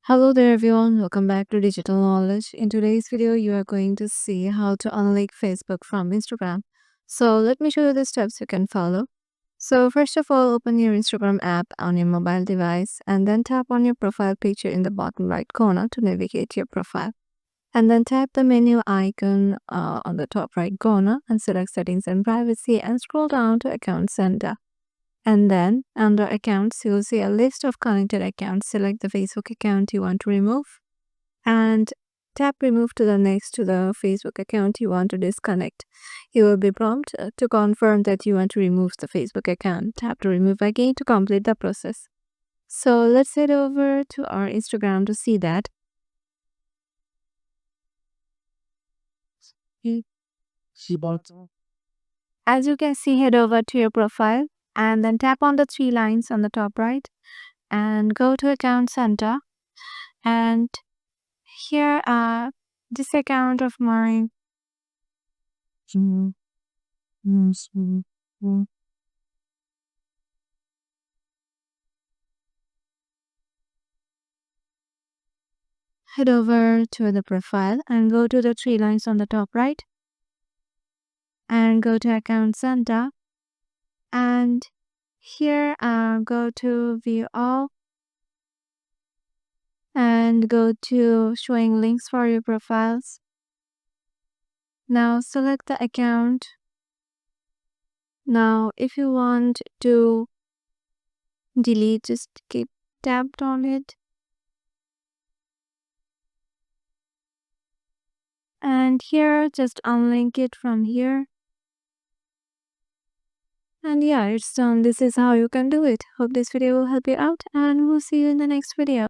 Hello there everyone, welcome back to Digital Knowledge. In today's video, you are going to see how to unlink Facebook from Instagram. So let me show you the steps you can follow. So first of all, open your Instagram app on your mobile device and then tap on your profile picture in the bottom right corner to navigate your profile. And then tap the menu icon on the top right corner and select settings and privacy and scroll down to account center. And then under accounts, you'll see a list of connected accounts. Select the Facebook account you want to remove and tap remove to the next to the Facebook account you want to disconnect. You will be prompted to confirm that you want to remove the Facebook account. Tap to remove again to complete the process. So let's head over to our Instagram to see that. As you can see, head over to your profile and then tap on the three lines on the top right and go to account center. And here this account of mine. Head over to the profile and go to the three lines on the top right and go to account center, and here go to view all and go to showing links for your profiles. Now select the account. Now if you want to delete, just keep tapped on it. And here, just unlink it from here. And yeah, it's done. This is how you can do it. Hope this video will help you out and we'll see you in the next video.